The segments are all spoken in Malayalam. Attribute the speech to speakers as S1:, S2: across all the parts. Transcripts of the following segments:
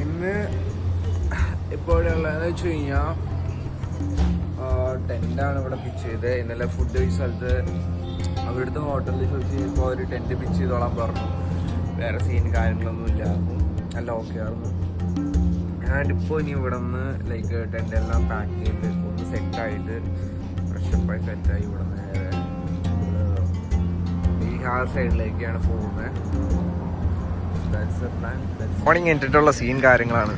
S1: ഇന്ന് ഇപ്പോഴുള്ളതെന്ന് വെച്ച് കഴിഞ്ഞാൽ ടെൻ്റാണ് ഇവിടെ പിച്ച് ചെയ്തത്. ഇന്നലെ ഫുഡ് കഴിച്ച സ്ഥലത്ത് അവിടുത്തെ ഹോട്ടലിൽ ചോദിച്ച് ഇപ്പോൾ ഒരു ടെൻറ്റ് പിച്ച് ചെയ്തോളാൻ പറഞ്ഞു. വേറെ സീൻ കാര്യങ്ങളൊന്നുമില്ല, എല്ലാം ഓക്കെ ആയിരുന്നു. ഞാനിപ്പോൾ ഇനി ഇവിടെ നിന്ന് ലൈക്ക് ടെൻ്റെല്ലാം പാക്ക് ചെയ്ത് ഒന്ന് സെറ്റായിട്ട് ഫ്രഷപ്പായി സെറ്റായി ഇവിടെ നിന്ന് നേരെ ബീഹാർ സൈഡിലേക്കാണ് പോകുന്നത്. മോർണിംഗ് കഴിഞ്ഞിട്ടുള്ള സീൻ കാര്യങ്ങളാണ്.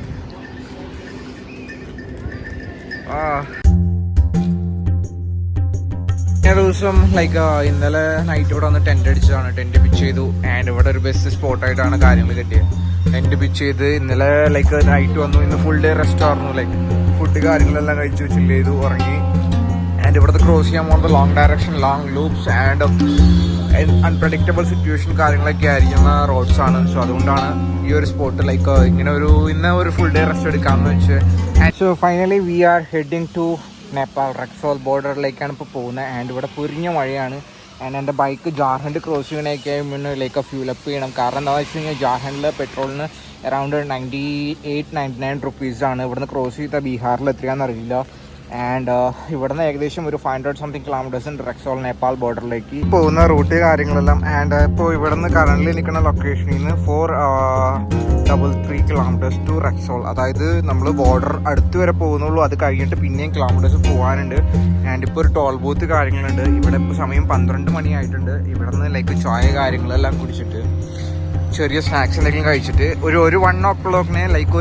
S1: ദിവസം ലൈക്ക് ഇന്നലെ നൈറ്റ് ഇവിടെ വന്ന് ടെന്റ് അടിച്ചതാണ്. ടെന്റ് പിച്ച് ചെയ്തു ആൻഡ് ഇവിടെ ഒരു ബെസ്റ്റ് സ്പോട്ടായിട്ടാണ് കാര്യങ്ങൾ കിട്ടിയത്. ടെന്റ് പിച്ച് ചെയ്ത് ഇന്നലെ ലൈക്ക് നൈറ്റ് വന്നു. ഇന്ന് ഫുൾ ഡേ റെസ്റ്റ് ആയിരുന്നു. ലൈക്ക് ഫുഡ് കാര്യങ്ങളെല്ലാം കഴിച്ചു ചില്ല് ചെയ്തു ഉറങ്ങി. ആൻഡ് ഇവിടുത്തെ ക്രോസ് ചെയ്യാൻ പോകുന്നത് long direction, long loops and unpredictable situation കാര്യങ്ങളൊക്കെ ആയിരിക്കുന്ന റോഡ്സ് ആണ്. സോ അതുകൊണ്ടാണ് ഈ ഒരു സ്പോട്ട് ലൈക്ക് ഇങ്ങനെ ഇന്ന് ഒരു ഫുൾ ഡേ റെസ്റ്റ് എടുക്കാമെന്ന് വെച്ച്. So finally we are heading to Nepal Raxaul ബോർഡറിലേക്കാണ് ഇപ്പോൾ പോകുന്നത്. ആൻഡ് ഇവിടെ പൊരിഞ്ഞ മഴയാണ്. ആൻഡ് എൻ്റെ ബൈക്ക് ജാർഖണ്ഡ് ക്രോസ് ചെയ്യണമൊക്കെ മുന്നേ ലൈക്ക് ഫ്യൂലപ്പ് ചെയ്യണം. കാരണം എന്താണെന്ന് വെച്ച് കഴിഞ്ഞാൽ ജാർഖണ്ഡിൽ പെട്രോളിന് അറൗണ്ട് 98-99 റുപ്പീസാണ്. ഇവിടുന്ന് ക്രോസ് ചെയ്താൽ ബീഹാറിൽ എത്രയാണെന്ന് അറിയില്ല. ആൻഡ് ഇവിടുന്ന് ഏകദേശം ഒരു 500 സംതിങ് കിലോമീറ്റേഴ്സ് ഉണ്ട് റക്സോൾ നേപ്പാൾ ബോർഡറിലേക്ക് പോകുന്ന റൂട്ട് കാര്യങ്ങളെല്ലാം. ആൻഡ് ഇപ്പോൾ ഇവിടുന്ന് കറണ്ട്ലി നിൽക്കുന്ന ലൊക്കേഷനിൽ നിന്ന് 433 കിലോമീറ്റേഴ്സ് ടു റക്സോൾ. അതായത് നമ്മൾ ബോർഡർ അടുത്ത് വരെ പോകുന്നുള്ളൂ. അത് കഴിഞ്ഞിട്ട് പിന്നെയും കിലോമീറ്റേഴ്സ് പോകാനുണ്ട്. ആൻഡ് ഇപ്പോൾ ഒരു ടോൾ ബൂത്ത് കാര്യങ്ങളുണ്ട്. ഇവിടെ ഇപ്പോൾ സമയം 12 മണിയായിട്ടുണ്ട്. ഇവിടെ നിന്ന് ലൈക്ക് ചായ കാര്യങ്ങളെല്ലാം കുടിച്ചിട്ട് ചെറിയ സ്നാക്സ് എന്തെങ്കിലും കഴിച്ചിട്ട് ഒരു 1 o'clock ലൈക്ക്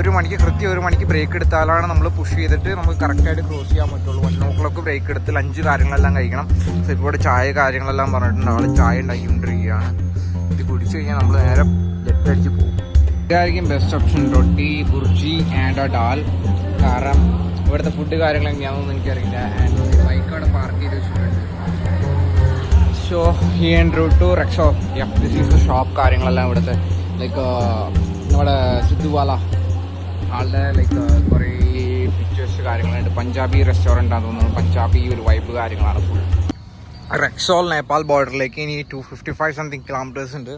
S1: കൃത്യം ഒരു മണിക്ക് ബ്രേക്ക് എടുത്താലാണ് നമ്മൾ പുഷ് ചെയ്തിട്ട് നമുക്ക് കറക്റ്റായിട്ട് ക്രോസ് ചെയ്യാൻ പറ്റുള്ളൂ. 1 o'clock ബ്രേക്ക് എടുത്ത് ലഞ്ച് കാര്യങ്ങളെല്ലാം കഴിക്കണം. സോ ഇപ്പോൾ ഇവിടെ ചായ കാര്യങ്ങളെല്ലാം പറഞ്ഞിട്ടുണ്ട്. ആൾ ചായ ഉണ്ടാക്കിക്കൊണ്ടിരിക്കുകയാണ്. ഇത് കുടിച്ച് കഴിഞ്ഞാൽ നമ്മൾ നേരെ ലെഫ്റ്റ് അടിച്ച് പോകും. ഇതായിരിക്കും best option. Roti, bhurji and dal. കാരണം ഇവിടുത്തെ ഫുഡ് കാര്യങ്ങൾ എങ്ങനെയാണെന്നൊന്നും എനിക്കറിയില്ല. ആൻഡ് ബൈക്ക് അവിടെ പാർക്ക് ചെയ്ത് വെച്ചിട്ടുണ്ട്. So he and route to Raxaul. This is the shop കാര്യങ്ങളെല്ലാം ഇവിടുത്തെ ലൈക്ക് നമ്മുടെ സിദ്ധുവാല ആളുടെ ലൈക്ക് കുറേ പിക്ചേഴ്സ് കാര്യങ്ങളുണ്ട്. പഞ്ചാബി റെസ്റ്റോറൻ്റ് ആണെന്ന് തോന്നുന്നു. പഞ്ചാബി ഒരു വൈബ് കാര്യങ്ങളാണ് ഫുൾ. റക്സോൾ നേപ്പാൾ ബോർഡറിലേക്ക് ഇനി 255 സംതിങ് കിലോമീറ്റേഴ്സ് ഉണ്ട്.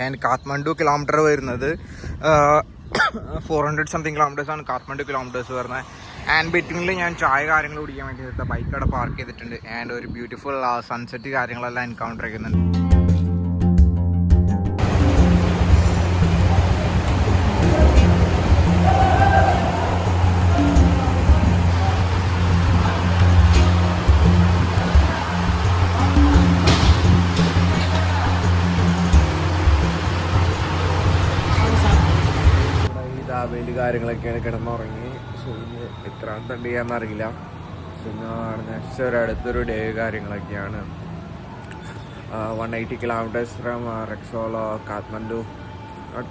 S1: ആൻഡ് കാത്മണ്ഡു കിലോമീറ്റർ വരുന്നത് 400 സംതിങ് കിലോമീറ്റേഴ്സാണ് കാത്മണ്ഡു കിലോമീറ്റേഴ്സ് വരുന്നത്. ആൻഡ് ബിറ്റ്വീനിൽ ഞാൻ ചായ കാര്യങ്ങൾ കുടിക്കാൻ വേണ്ടി എടുത്ത ബൈക്ക് അവിടെ പാർക്ക് ചെയ്തിട്ടുണ്ട്. ആൻഡ് ഒരു ബ്യൂട്ടിഫുൾ സൺസെറ്റ് കാര്യങ്ങളെല്ലാം എൻകൗണ്ടർ ചെയ്യുന്നുണ്ട്. വേണ്ടി കാര്യങ്ങളൊക്കെയാണ് കിടന്നുറങ്ങി. സോ ഇന്ന് എത്ര തണ്ട് ചെയ്യാന്നറിയില്ല. സോ ഇന്ന് നെക്സ്റ്റ് അടുത്തൊരു ഡേ കാര്യങ്ങളൊക്കെയാണ്. 180 കിലോമീറ്റേഴ്സ് ഫ്രം റക്സോൾ കാത്മണ്ഡു.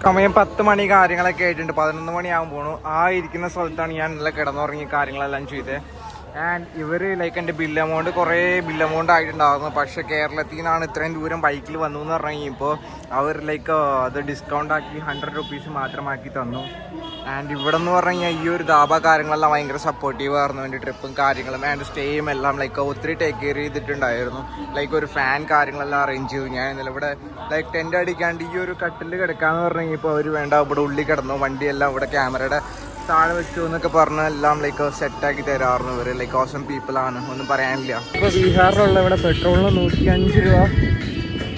S1: സമയം 10 മണി കാര്യങ്ങളൊക്കെ ആയിട്ടുണ്ട്. 11 മണിയാകുമ്പോൾ പോണു. ആ ഇരിക്കുന്ന സ്ഥലത്താണ് ഞാൻ ഇന്നലെ കിടന്നുറങ്ങി കാര്യങ്ങളെല്ലാം ചെയ്തത്. ആൻഡ് ഇവർ ലൈക്ക് എൻ്റെ ബിൽ എമൗണ്ട് ആയിട്ടുണ്ടാകുന്നു. പക്ഷേ കേരളത്തിൽ നിന്നാണ് ഇത്രയും ദൂരം ബൈക്കിൽ വന്നു എന്ന് പറഞ്ഞു കഴിഞ്ഞപ്പോൾ അവർ ലൈക്ക് അത് ഡിസ്കൗണ്ട് ആക്കി 100 റുപ്പീസ് മാത്രമാക്കി തന്നു. ആൻഡ് ഇവിടെ എന്ന് പറഞ്ഞു കഴിഞ്ഞാൽ ഈ ഒരു ധാബ കാര്യങ്ങളെല്ലാം ഭയങ്കര സപ്പോർട്ടീവ് ആയിരുന്നു. എൻ്റെ ട്രിപ്പും കാര്യങ്ങളും ആൻഡ് സ്റ്റേയും എല്ലാം ലൈക്ക് ഒത്തിരി ടേക്ക് കെയർ ചെയ്തിട്ടുണ്ടായിരുന്നു. ലൈക്ക് ഒരു ഫാൻ കാര്യങ്ങളെല്ലാം അറേഞ്ച് ചെയ്തു. ഞാൻ ഇന്നലെ ഇവിടെ ലൈക്ക് ടെൻ്റ് അടിക്കാണ്ട് ഈ ഒരു കട്ടിൽ കിടക്കാമെന്ന് പറഞ്ഞു കഴിഞ്ഞപ്പോൾ അവർ വേണ്ട ഇവിടെ ഉള്ളിൽ കിടന്നു, വണ്ടിയെല്ലാം ഇവിടെ ക്യാമറയുടെ താഴെ വെച്ചു എന്നൊക്കെ പറഞ്ഞ് എല്ലാം ലൈക്ക് സെറ്റാക്കി തരാറുണ്ട്. ഇവർ ലൈക്ക് ഓസം പീപ്പിളാണ്, ഒന്നും പറയാനില്ല. ഇപ്പോൾ ബീഹാറിലുള്ള ഇവിടെ പെട്രോളിന് 105 രൂപ,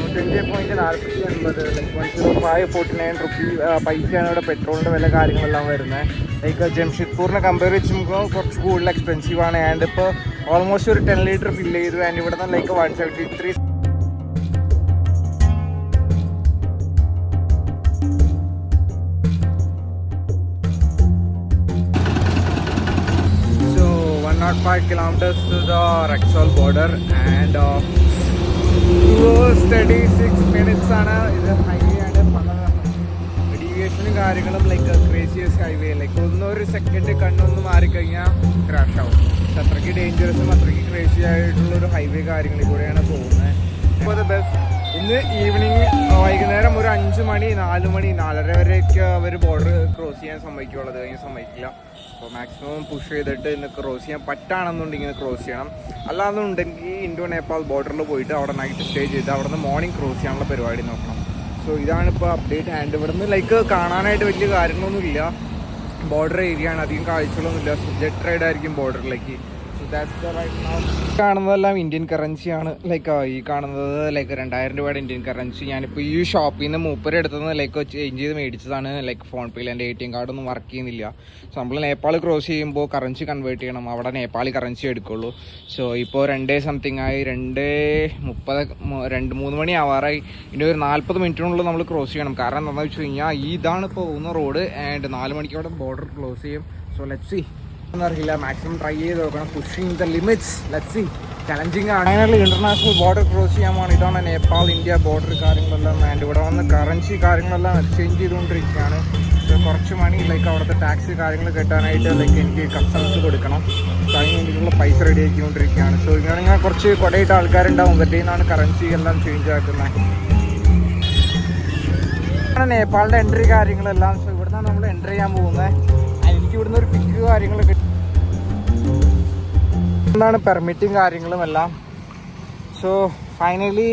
S1: 105.49 ലൈക്ക് 105.49 റുപ്പീ പൈസയാണ് ഇവിടെ പെട്രോളിൻ്റെ വില കാര്യങ്ങളെല്ലാം വരുന്നത്. ലൈക്ക് ജംഷഡ്പൂരിനെ കമ്പയർ വെച്ച് നോക്കുമ്പോൾ കുറച്ച് കൂടുതൽ എക്സ്പെൻസീവ് ആണ്. ആൻഡ് ഇപ്പോൾ ഓൾമോസ്റ്റ് ഒരു 10 ലിറ്റർ ഫില്ല് ചെയ്തു. ആൻഡ് ഇവിടെ നിന്ന് like 173. So 105 kilometers to the Rexall border and steady 6 minutes ആണ്. ഇത് ഹൈവേ ആണ്. ഡീവിയേഷനും കാര്യങ്ങളും ലൈക്ക് ക്രേസിയസ് ഹൈവേ. ലൈക്ക് ഒന്നൊരു സെക്കൻഡ് കണ്ണൊന്ന് മാറിക്കഴിഞ്ഞാൽ ക്രാഷ് ആവും. അത്രയ്ക്ക് ഡേഞ്ചറസും അത്രയ്ക്ക് ക്രേസി ആയിട്ടുള്ളൊരു ഹൈവേ കാര്യങ്ങളിൽ കൂടെയാണ് പോകുന്നത്. അപ്പോൾ അത് ബെസ്റ്റ്. ഇന്ന് ഈവനിങ് വൈകുന്നേരം ഒരു 5 മണി 4 മണി 4:30 വരെയൊക്കെ അവർ ബോർഡർ ക്രോസ് ചെയ്യാൻ സമ്മതിക്കുള്ളൂ. അത് കഴിഞ്ഞ് സമ്മതിക്കില്ല. അപ്പോൾ മാക്സിമം പുഷ് ചെയ്തിട്ട് ഇന്ന് ക്രോസ് ചെയ്യാൻ പറ്റുകയാണെന്നുണ്ടെങ്കിൽ ക്രോസ് ചെയ്യണം. അല്ലാന്നുണ്ടെങ്കിൽ ഇൻഡോ നേപ്പാൾ ബോർഡറിൽ പോയിട്ട് അവിടെ നൈറ്റ് സ്റ്റേ ചെയ്ത് അവിടെ നിന്ന് മോർണിംഗ് ക്രോസ് ചെയ്യാനുള്ള പരിപാടി നോക്കണം. സോ സോ ഇതാണ് ഇപ്പോൾ അപ്ഡേറ്റ്. ആൻഡ് ഇവിടുന്ന് ലൈക്ക് കാണാനായിട്ട് വലിയ കാര്യങ്ങളൊന്നുമില്ല, ബോർഡർ ഏരിയ ആണ്, അധികം കാഴ്ചകളൊന്നുമില്ല. ജെറ്റ് റൈഡ് ആയിരിക്കും ബോർഡറിലേക്ക്. So that's the right now. കാണുന്നതെല്ലാം ഇന്ത്യൻ കറൻസിയാണ്. ലൈക്ക് ഈ കാണുന്നത് ലൈക്ക് 2000 രൂപയുടെ ഇന്ത്യൻ കറൻസി. ഞാനിപ്പോൾ ഈ ഷോപ്പിൽ നിന്ന് മൂപ്പര് എടുത്തത് ലൈക്ക് ചേഞ്ച് ചെയ്ത് മേടിച്ചതാണ്. ലൈക്ക് ഫോൺ പേയിൽ എൻ്റെ ATM കാർഡൊന്നും വർക്ക് ചെയ്യുന്നില്ല. സോ നമ്മൾ നേപ്പാൾ ക്രോസ് ചെയ്യുമ്പോൾ കറൻസി കൺവേർട്ട് ചെയ്യണം, അവിടെ നേപ്പാളി കറൻസി എടുക്കുള്ളൂ. സോ ഇപ്പോൾ 2 സംതിങ് ആയി, 2:30 മണി ആവാറായി. ഇനി ഒരു 40 മിനിറ്റിനുള്ളിൽ നമ്മൾ ക്രോസ് ചെയ്യണം. കാരണം എന്താണെന്ന് വെച്ച് കഴിഞ്ഞാൽ ഇതാണ് ഇപ്പോൾ പോകുന്ന റോഡ്. ആൻഡ് 4 മണിക്ക് അവിടെ ബോർഡർ ക്ലോസ് ചെയ്യും. So let's see. എന്നറിയില്ല, മാക്സിമം ട്രൈ ചെയ്ത് നോക്കണം. Pushing the limits, let's see. Challenging ആണ്. ഫൈനലി ഇന്റർനാഷണൽ ബോർഡർ ക്രോസ് ചെയ്യാൻ പോകണം. ഇതാണ് നേപ്പാൾ ഇന്ത്യ ബോർഡർ കാര്യങ്ങളെല്ലാം. ആൻഡ് ഇവിടെ വന്ന് കറൻസി കാര്യങ്ങളെല്ലാം എക്സ്ചേഞ്ച് ചെയ്തുകൊണ്ടിരിക്കുകയാണ്. കുറച്ച് മണി ലൈക്ക് അവിടുത്തെ ടാക്സ് കാര്യങ്ങൾ കെട്ടാനായിട്ട് ലൈക്ക് എനിക്ക് കസ്റ്റംസ് കൊടുക്കണം. സോ അതിന് വേണ്ടിയിട്ടുള്ള പൈസ റെഡി ആക്കിക്കൊണ്ടിരിക്കുകയാണ്. സോ ഇങ്ങനെ കുറച്ച് കൊടയിട്ട് ആൾക്കാരുണ്ടാവും, ഇവരുടെ നിന്നാണ് കറൻസി എല്ലാം ചേഞ്ച് ആക്കുന്നത്. നേപ്പാളിൻ്റെ എൻട്രി കാര്യങ്ങളെല്ലാം. സോ ഇവിടുന്നാണ് നമ്മൾ എൻട്രി ചെയ്യാൻ പോകുന്നത്. എനിക്ക് ഇവിടുന്ന് ഒരു പിക്ക് കാര്യങ്ങളൊക്കെ എന്താണ് പെർമിറ്റും കാര്യങ്ങളും എല്ലാം. So finally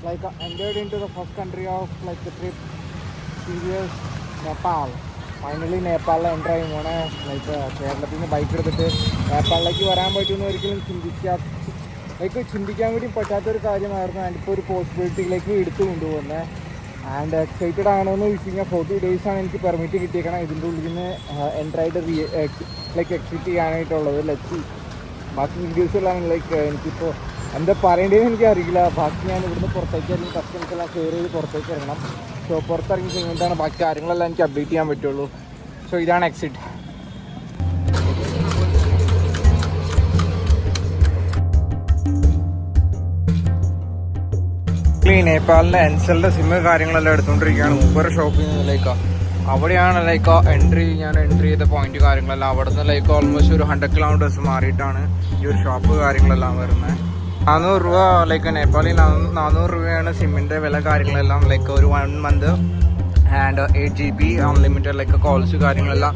S1: like entered in to the first country of like the trip serious, Nepal. Finally നേപ്പാളിൽ എൻ്റർ ആയി പോണേ. ലൈക്ക് കേരളത്തിൽ നിന്ന് ബൈക്ക് എടുത്തിട്ട് നേപ്പാളിലേക്ക് വരാൻ പറ്റുമെന്ന് ഒരിക്കലും ചിന്തിക്കാൻ വേണ്ടി പറ്റാത്തൊരു കാര്യമായിരുന്നു. ആൻഡ് ഇപ്പോൾ ഒരു പോസിബിലിറ്റിയിലേക്ക് എടുത്തു കൊണ്ടുപോകുന്നത്. ആൻഡ് എക്സൈറ്റഡ് ആണെന്ന് വെച്ച് കഴിഞ്ഞാൽ 40 ഡേയ്സാണ് എനിക്ക് പെർമിറ്റ് കിട്ടിയേക്കണം ഇതിൻ്റെ ഉള്ളിൽ നിന്ന് എൻ്റർ ആയിട്ട് ലൈക്ക് എക്സിറ്റ് ചെയ്യാനായിട്ടുള്ളത്. ലെറ്റ്സ് ബാക്കി വീഡിയോസ് എല്ലാം ലൈക്ക് എനിക്കിപ്പോൾ എന്താ പറയേണ്ടതെന്ന് എനിക്കറിയില്ല. ബാക്കി ഞാൻ ഇവിടുന്ന് പുറത്തേക്ക് അല്ലെങ്കിൽ കസ്റ്റംസ് എല്ലാം ഷെയർ ചെയ്ത് പുറത്തേക്ക് ഇറങ്ങണം. സോ പുറത്തിറങ്ങി കഴിഞ്ഞിട്ടാണ് ബാക്കി കാര്യങ്ങളെല്ലാം എനിക്ക് അപ്ഡേറ്റ് ചെയ്യാൻ പറ്റുള്ളൂ. സോ ഇതാണ് എക്സിറ്റ്. നേപ്പാളിൻ്റെ എൻസലിൻ്റെ സിമ്മ് കാര്യങ്ങളെല്ലാം എടുത്തുകൊണ്ടിരിക്കുകയാണ്. മൂപ്പർ ഷോപ്പിൽ നിന്ന് ലൈക്ക് അവിടെയാണ് ലൈക്ക് ഞാൻ എൻട്രി ചെയ്ത പോയിന്റ് കാര്യങ്ങളെല്ലാം. അവിടെ നിന്ന് ലൈക്ക് ഓൾമോസ്റ്റ് ഒരു 100 കിലോമീറ്റേഴ്സ് മാറിയിട്ടാണ് ഈ ഒരു ഷോപ്പ് കാര്യങ്ങളെല്ലാം വരുന്നത്. 400 രൂപ ലൈക്ക് നേപ്പാളിൽ 400 രൂപയാണ് സിമ്മിൻ്റെ വില കാര്യങ്ങളെല്ലാം. ലൈക്ക് ഒരു 1 month and 8 GB unlimited like calls കാര്യങ്ങളെല്ലാം.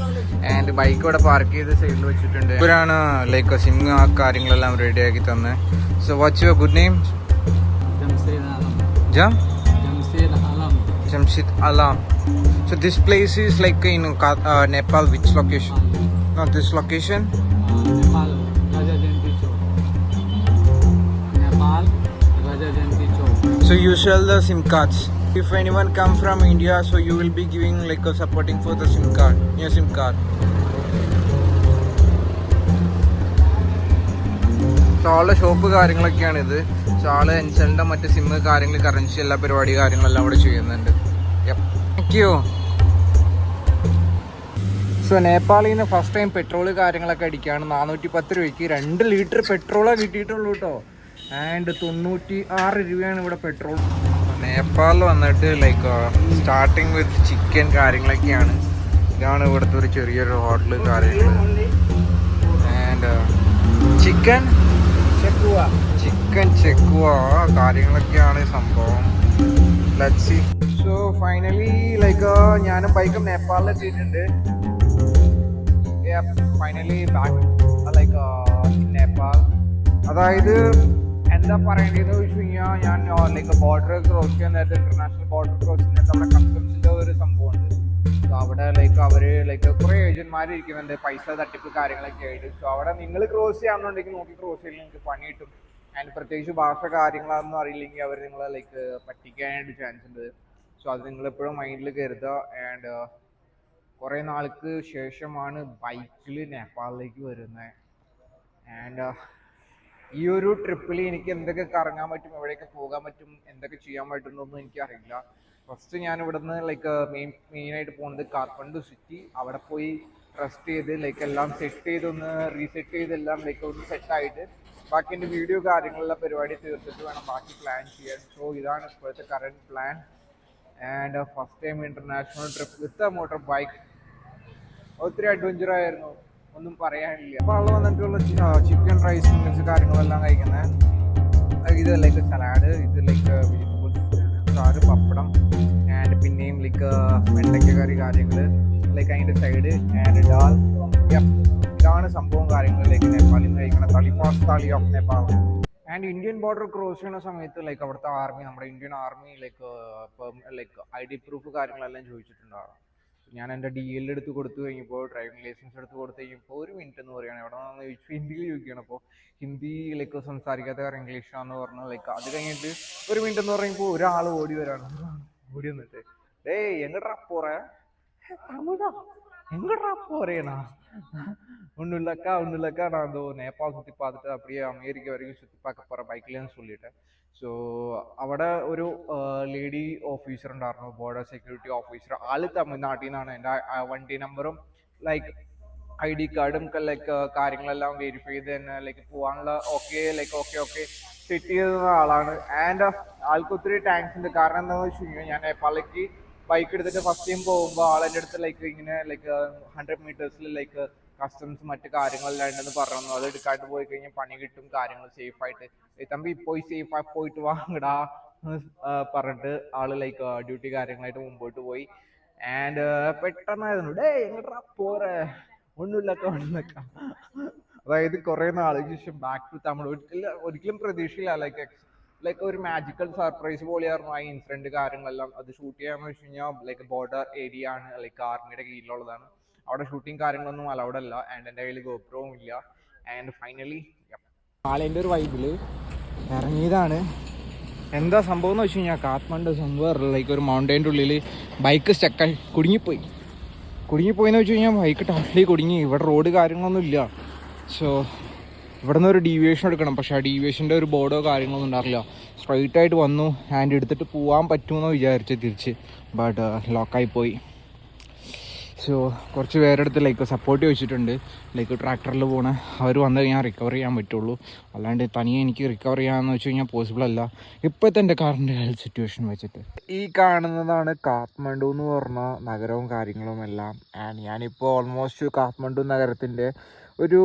S1: ആൻഡ് ബൈക്ക് ഇവിടെ പാർക്ക് ചെയ്ത് സൈഡിൽ വെച്ചിട്ടുണ്ട്. ഇവരാണ് ലൈക്ക് സിം കാര്യങ്ങളെല്ലാം റെഡിയാക്കി തന്നെ. So what's your good name? Jamshid Alam. So this place is like in Nepal. Which location? Not this location.
S2: Nepal, Raja Jayanti Chowk. Nepal, Raja Jayanti Chowk.
S1: So you sell the SIM cards. If anyone come from India, so you will be giving like a supporting for the SIM card, your SIM card. So all the shop കാര്യങ്ങളൊക്കെയാണ് ഇത്. സോ ആള് എൻസലിൻ്റെ മറ്റ് സിമ്മ് കാര്യങ്ങൾ കറൻസി എല്ലാ പരിപാടി കാര്യങ്ങളെല്ലാം അവിടെ ചെയ്യുന്നുണ്ട്. Thank you. സോ നേപ്പാളിൽ നിന്ന് ഫസ്റ്റ് ടൈം പെട്രോൾ കാര്യങ്ങളൊക്കെ അടിക്കുകയാണ്. 410 രൂപയ്ക്ക് 2 ലിറ്റർ പെട്രോളാണ് കിട്ടിയിട്ടുള്ളൂ കേട്ടോ. ആൻഡ് 96 രൂപയാണ് ഇവിടെ പെട്രോൾ. നേപ്പാളിൽ വന്നിട്ട് ലൈക്ക് സ്റ്റാർട്ടിങ് വിത്ത് ചിക്കൻ കാര്യങ്ങളൊക്കെയാണ്. ഇതാണ് ഇവിടുത്തെ ഒരു ചെറിയൊരു ഹോട്ടൽ കാര്യങ്ങൾ. ആൻഡ് ചിക്കൻ ചെക്കുവ കാര്യങ്ങളൊക്കെയാണ് സംഭവം. Let's see. So finally like ഞാനും ബൈക്കും നേപ്പാളിൽ എത്തിയിട്ടുണ്ട്. Finally back like Nepal. അതായത് എന്താ പറയേണ്ടതെന്ന് വെച്ച് കഴിഞ്ഞാൽ ഞാൻ ലൈക്ക് ബോർഡർ ക്രോസ് ചെയ്യാൻ നേരത്തെ ഇന്റർനാഷണൽ ബോർഡർ ക്രോസ് ചെയ്യാൻ നേരത്തെ അവിടെ കസ്റ്റംസിൻ്റെ ഒരു സംഭവമുണ്ട്. സോ അവിടെ ലൈക്ക് അവർ ലൈക്ക് കുറേ ഏജന്റ്മാർ ഇരിക്കുന്നുണ്ട്, പൈസ തട്ടിപ്പ് കാര്യങ്ങളൊക്കെ ആയിട്ട്. സോ അവിടെ നിങ്ങൾ ക്രോസ് ചെയ്യാമെന്നുണ്ടെങ്കിൽ നോക്കി ക്രോസ് ചെയ്യില്ല, നിങ്ങൾക്ക് പണി കിട്ടും. ആൻഡ് പ്രത്യേകിച്ച് ഭാഷ കാര്യങ്ങളൊന്നും അറിയില്ലെങ്കിൽ അവർ നിങ്ങളെ ലൈക്ക് പറ്റിക്കാനായിട്ട് ചാൻസ് ഉണ്ട്. സോ അത് നിങ്ങളെപ്പോഴും മൈൻഡിൽ കരുതുക. ആൻഡ് കുറേ നാൾക്ക് ശേഷമാണ് ബൈക്കിൽ നേപ്പാളിലേക്ക് വരുന്നത്. ആൻഡ് ഈ ഒരു ട്രിപ്പിൽ എനിക്ക് എന്തൊക്കെ കറങ്ങാൻ പറ്റും, എവിടെയൊക്കെ പോകാൻ പറ്റും, എന്തൊക്കെ ചെയ്യാൻ പറ്റും എന്നൊന്നും എനിക്കറിയില്ല. ഫസ്റ്റ് ഞാൻ ഇവിടുന്ന് ലൈക്ക് മെയിനായിട്ട് പോകുന്നത് കാഠ്മണ്ഡു സിറ്റി. അവിടെ പോയി റെസ്റ്റ് ചെയ്ത് ലൈക്ക് എല്ലാം സെറ്റ് ചെയ്തൊന്ന് റീസെറ്റ് ചെയ്തെല്ലാം ലൈക്ക് ഒന്ന് സെറ്റായിട്ട് ബാക്കി എൻ്റെ വീഡിയോ കാര്യങ്ങളുള്ള പരിപാടി തീർത്തിട്ട് വേണം ബാക്കി പ്ലാൻ ചെയ്യാൻ. സോ ഇതാണ് ഇപ്പോഴത്തെ current plan. And first time international trip with motor bike. ഒത്തിരി അഡ്വഞ്ചർ ആയിരുന്നു, ഒന്നും പറയാനില്ല. അപ്പോൾ അവിടെ വന്നിട്ടുള്ള ചിക്കൻ റൈസ് മീൽസ് കാര്യങ്ങളെല്ലാം കഴിക്കുന്നത്. ഇത് ലൈക്ക് സലാഡ്, ഇത് ലൈക്ക് വെജിറ്റബിൾസ് ചാറ്, പപ്പടം ആൻഡ് പിന്നെയും ലൈക്ക് വെണ്ടയ്ക്ക കറി കാര്യങ്ങൾ ലൈക്ക് അതിൻ്റെ സൈഡ് ആൻഡ് ഡാൽ. ഇതാണ് സംഭവം കാര്യങ്ങൾ ലൈക്ക് നേപ്പാളിൽ നിന്ന് കഴിക്കണം. തളിഫാസ് താളി of Nepal. And Indian border cross ചെയ്യുന്ന സമയത്ത് ലൈക്ക് അവിടുത്തെ ആർമി, നമ്മുടെ Indian army like ID proof കാര്യങ്ങളെല്ലാം ചോദിച്ചിട്ടുണ്ടാകും. ഞാൻ എൻ്റെ DL എടുത്ത് കൊടുത്തു കഴിഞ്ഞപ്പോൾ, ഡ്രൈവിംഗ് ലൈസൻസ് എടുത്ത് കൊടുത്തു കഴിഞ്ഞപ്പോൾ 1 മിനിറ്റ് എന്ന് പറയുകയാണ്. എവിടെ നിന്ന് ചോദിച്ചു, ഹിന്ദിയിൽ ചോദിക്കുകയാണ്. അപ്പോൾ ഹിന്ദി ലൈക്ക് സംസാരിക്കാത്ത കാരണം ഇംഗ്ലീഷാന്ന് പറഞ്ഞു. ലൈക്ക് അത് കഴിഞ്ഞിട്ട് 1 മിനിറ്റ് എന്ന് പറയുമ്പോൾ ഒരാൾ ഓടി വരാണ്. ഓടി വന്നിട്ട് എങ്ങടാ പോറേ, തമിഴാ, எங்கடா போறேனா, ஒன்றும் இல்லக்கா நான் அந்த நேபாள் சுற்றி பார்த்துட்டு அப்படியே அமெரிக்கா வரைக்கும் சுற்றி பார்க்க போகிறேன் பைக்லேன்னு சொல்லிட்டேன். സോ അവിടെ ഒരു ലേഡി ഓഫീസർ ഉണ്ടായിരുന്നു, ബോർഡർ സെക്യൂരിറ്റി ഓഫീസർ. ആള് തമിഴ്നാട്ടിൽ നിന്നാണ്. എൻ്റെ വണ്ടി നമ്പറും ലൈക്ക് ID കാർഡും ലൈക്ക് കാര്യങ്ങളെല്ലാം വെരിഫൈ ചെയ്ത് തന്നെ ലൈക്ക് പോകാനുള്ള ഓക്കെ സെറ്റ് ചെയ്ത ആളാണ്. ആൻഡ് ആൾക്ക് ഒത്തിരി താങ്ക്സ് ഉണ്ട്. കാരണം എന്താണെന്ന് വെച്ച് കഴിഞ്ഞാൽ ഞാൻ നേപ്പാളിലേക്ക് ബൈക്ക് എടുത്തിട്ട് ഫസ്റ്റ് ടൈം പോകുമ്പോൾ ആളെൻ്റെ അടുത്ത് ലൈക്ക് ഇങ്ങനെ ലൈക്ക് 100 മീറ്റേഴ്സിൽ ലൈക്ക് കസ്റ്റംസ് മറ്റു കാര്യങ്ങളെല്ലാം ഉണ്ടെന്ന് പറഞ്ഞു. അത് എടുക്കാണ്ട് പോയി കഴിഞ്ഞാൽ പണി കിട്ടും, കാര്യങ്ങൾ സേഫായിട്ട് തമ്പി പോയി സേഫായി പോയിട്ട് വാങ്ങടാ പറഞ്ഞിട്ട് ആള് ലൈക്ക് ഡ്യൂട്ടി കാര്യങ്ങളായിട്ട് മുമ്പോട്ട് പോയി. ആൻഡ് പെട്ടെന്നായിരുന്നു എങ്ങടാ പോറേ, ഒന്നുമില്ലക്ക. അതായത് കുറെ നാളിന് ശേഷം ബാക്ക് ടു തമിഴ്. ഒരിക്കലും പ്രതീക്ഷയില്ല. ലൈക്ക് ഒരു മാജിക്കൽ സർപ്രൈസ് പോലെയായിരുന്നു ആ ഇൻസിഡന്റ് കാര്യങ്ങളെല്ലാം. അത് ഷൂട്ട് ചെയ്യാന്ന് വെച്ച് കഴിഞ്ഞാൽ ലൈക്ക് ബോർഡർ ഏരിയ ആണ്, ലൈക്ക് ആർമിയുടെ കീഴിലുള്ളതാണ്. അവിടെ ഷൂട്ടിങ് കാര്യങ്ങളൊന്നും അലൗഡ് അല്ല. ആൻഡ് എൻ്റെ കയ്യിൽ ഗോപ്രോവും ഇല്ല. ആൻഡ് ഫൈനലി ആളെൻ്റെ ഒരു വൈബില് ഇറങ്ങിയതാണ്. എന്താ സംഭവം എന്ന് വെച്ച് കഴിഞ്ഞാൽ കാഠ്മണ്ഡു സംഭവം ലൈക്ക് ഒരു മൗണ്ടൈൻ്റെ ഉള്ളിൽ ബൈക്ക് സ്റ്റക്കായി കുടുങ്ങിപ്പോയെന്ന് വെച്ച് കഴിഞ്ഞാൽ ബൈക്ക് ടഫ്ലി കുടുങ്ങി. ഇവിടെ റോഡ് കാര്യങ്ങളൊന്നും ഇല്ല. സോ ഇവിടെ നിന്ന് ഒരു ഡീവിയേഷൻ എടുക്കണം. പക്ഷേ ആ ഡീവിയേഷൻ്റെ ഒരു ബോർഡോ കാര്യങ്ങളൊന്നും ഉണ്ടാവില്ല. സ്ട്രൈറ്റ് ആയിട്ട് വന്നു ആൻഡ് എടുത്തിട്ട് പോകാൻ പറ്റുമെന്ന് വിചാരിച്ച് തിരിച്ച്, ബട്ട് ലോക്കായിപ്പോയി. സോ കുറച്ച് പേരുടെ അടുത്ത് ലൈക്ക് സപ്പോർട്ട് ചോദിച്ചിട്ടുണ്ട്. ലൈക്ക് ട്രാക്ടറിൽ പോകണ അവർ വന്നു കഴിഞ്ഞാൽ റിക്കവർ ചെയ്യാൻ പറ്റുള്ളൂ. അല്ലാണ്ട് തനിയെ എനിക്ക് റിക്കവർ ചെയ്യാമെന്ന് വെച്ച് കഴിഞ്ഞാൽ പോസിബിൾ അല്ല ഇപ്പോഴത്തെ എൻ്റെ കാറിൻ്റെ ഹെൽത്ത് സിറ്റുവേഷൻ വെച്ചിട്ട്. ഈ കാണുന്നതാണ് കാഠ്മണ്ഡു എന്ന് പറഞ്ഞ നഗരവും കാര്യങ്ങളും എല്ലാം. ആൻഡ് ഞാനിപ്പോൾ ഓൾമോസ്റ്റ് കാഠ്മണ്ഡു നഗരത്തിൻ്റെ ഒരു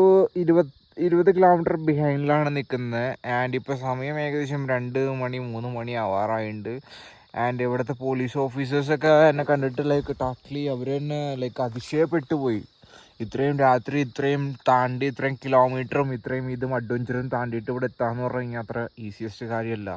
S1: 20 കിലോമീറ്റർ ബിഹൈൻഡിലാണ് നിൽക്കുന്നത്. ആൻഡ് ഇപ്പോൾ സമയം ഏകദേശം 2 മണി 3 മണി ആവാറായിട്ടുണ്ട്. ആൻഡ് ഇവിടുത്തെ പോലീസ് ഓഫീസേഴ്സൊക്കെ എന്നെ കണ്ടിട്ട് ലൈക്ക് ടോട്ടലി അവർ തന്നെ ലൈക്ക് അതിശയപ്പെട്ടു പോയി. ഇത്രയും രാത്രി ഇത്രയും താണ്ടി ഇത്രയും കിലോമീറ്ററും ഇത്രയും ഇതും അഡ്വഞ്ചറും താണ്ടിയിട്ട് ഇവിടെ എത്താന്ന് പറഞ്ഞു കഴിഞ്ഞാൽ അത്ര ഈസിയസ്റ്റ് കാര്യമല്ല.